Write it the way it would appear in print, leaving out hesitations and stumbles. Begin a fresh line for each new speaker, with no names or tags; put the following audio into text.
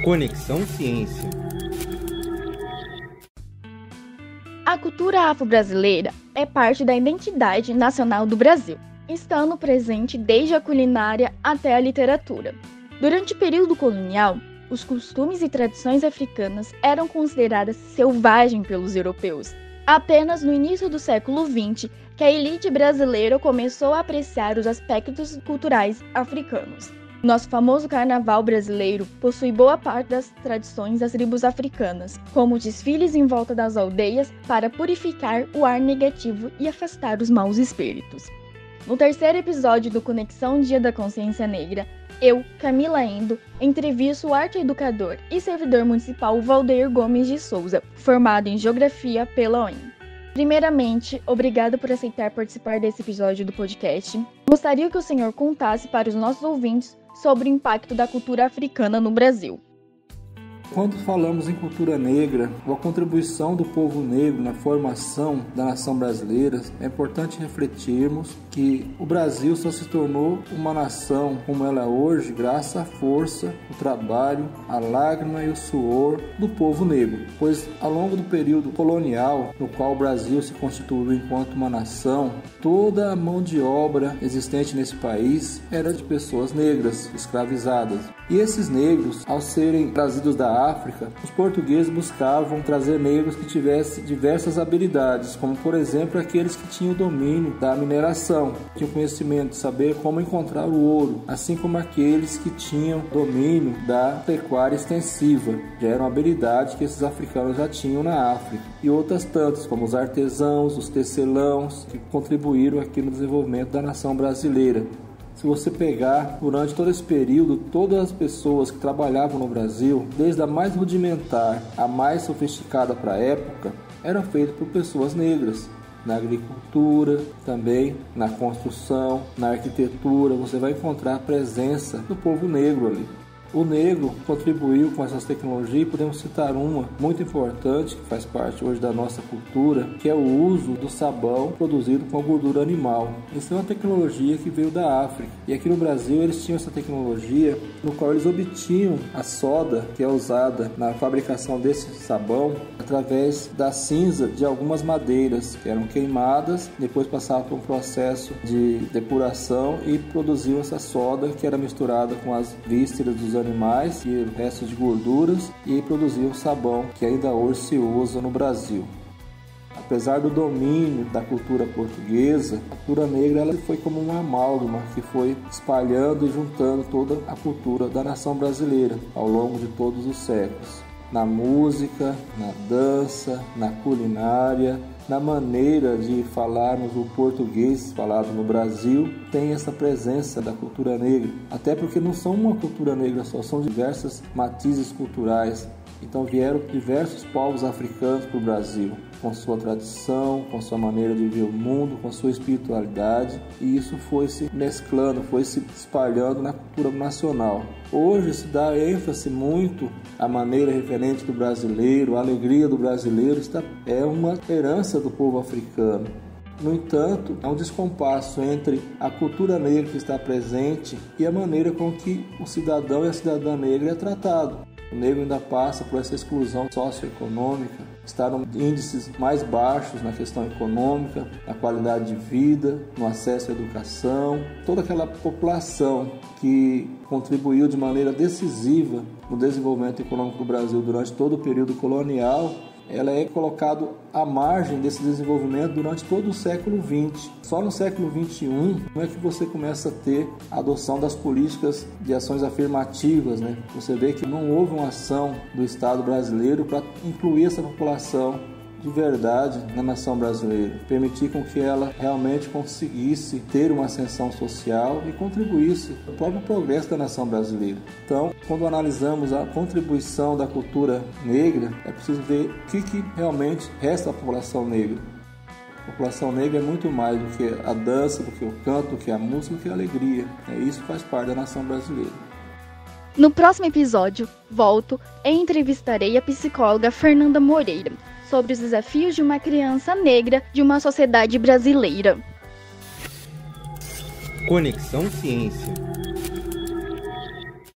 Conexão Ciência.
A cultura afro-brasileira é parte da identidade nacional do Brasil, estando presente desde a culinária até a literatura. Durante o período colonial, os costumes e tradições africanas eram consideradas selvagens pelos europeus. Apenas no início do século XX que a elite brasileira começou a apreciar os aspectos culturais africanos. Nosso famoso carnaval brasileiro possui boa parte das tradições das tribos africanas, como desfiles em volta das aldeias para purificar o ar negativo e afastar os maus espíritos. No terceiro episódio do Conexão Dia da Consciência Negra, eu, Camila Endo, entrevisto o arte-educador e servidor municipal Valdeir Gomes de Souza, formado em Geografia pela UEM. Primeiramente, obrigado por aceitar participar desse episódio do podcast. Gostaria que o senhor contasse para os nossos ouvintes sobre o impacto da cultura africana no Brasil.
Quando falamos em cultura negra, ou a contribuição do povo negro na formação da nação brasileira, é importante refletirmos que o Brasil só se tornou uma nação como ela é hoje graças à força, o trabalho, a lágrima e o suor do povo negro. Pois ao longo do período colonial, no qual o Brasil se constituiu enquanto uma nação, toda a mão de obra existente nesse país era de pessoas negras, escravizadas. E esses negros, ao serem trazidos da África, os portugueses buscavam trazer negros que tivessem diversas habilidades, como por exemplo aqueles que tinham domínio da mineração, tinham conhecimento de saber como encontrar o ouro, assim como aqueles que tinham domínio da pecuária extensiva, já era uma habilidade que esses africanos já tinham na África, e outras tantas, como os artesãos, os tecelãos, que contribuíram aqui no desenvolvimento da nação brasileira. Se você pegar, durante todo esse período, todas as pessoas que trabalhavam no Brasil, desde a mais rudimentar à mais sofisticada para a época, eram feitas por pessoas negras. Na agricultura, também na construção, na arquitetura, você vai encontrar a presença do povo negro ali. O negro contribuiu com essas tecnologias e podemos citar uma muito importante que faz parte hoje da nossa cultura, que é o uso do sabão produzido com a gordura animal. Isso é uma tecnologia que veio da África e aqui no Brasil eles tinham essa tecnologia no qual eles obtinham a soda que é usada na fabricação desse sabão através da cinza de algumas madeiras que eram queimadas, depois passavam por um processo de depuração e produziam essa soda que era misturada com as vísceras dos animais e restos de gorduras e produziam sabão que ainda hoje se usa no Brasil. Apesar do domínio da cultura portuguesa, a cultura negra ela foi como uma amálgama que foi espalhando e juntando toda a cultura da nação brasileira ao longo de todos os séculos. Na música, na dança, na culinária, na maneira de falarmos o português falado no Brasil, tem essa presença da cultura negra. Até porque não são uma cultura negra só, são diversas matizes culturais. Então vieram diversos povos africanos para o Brasil, com sua tradição, com sua maneira de ver o mundo, com sua espiritualidade, e isso foi se mesclando, foi se espalhando na cultura nacional. Hoje se dá ênfase muito à maneira referente do brasileiro, a alegria do brasileiro, é uma herança do povo africano. No entanto, há um descompasso entre a cultura negra que está presente e a maneira com que o cidadão e a cidadã negra é tratado. O negro ainda passa por essa exclusão socioeconômica, está em índices mais baixos na questão econômica, na qualidade de vida, no acesso à educação. Toda aquela população que contribuiu de maneira decisiva no desenvolvimento econômico do Brasil durante todo o período colonial, ela é colocada à margem desse desenvolvimento durante todo o século XX. Só no século XXI é que você começa a ter a adoção das políticas de ações afirmativas, né? Você vê que não houve uma ação do Estado brasileiro para incluir essa população de verdade na nação brasileira, permitir com que ela realmente conseguisse ter uma ascensão social e contribuísse para o próprio progresso da nação brasileira. Então, quando analisamos a contribuição da cultura negra, é preciso ver o que realmente resta à população negra. A população negra é muito mais do que a dança, do que o canto, do que a música, do que a alegria. Isso faz parte da nação brasileira.
No próximo episódio, volto e entrevistarei a psicóloga Fernanda Moreira sobre os desafios de uma criança negra de uma sociedade brasileira.
Conexão Ciência.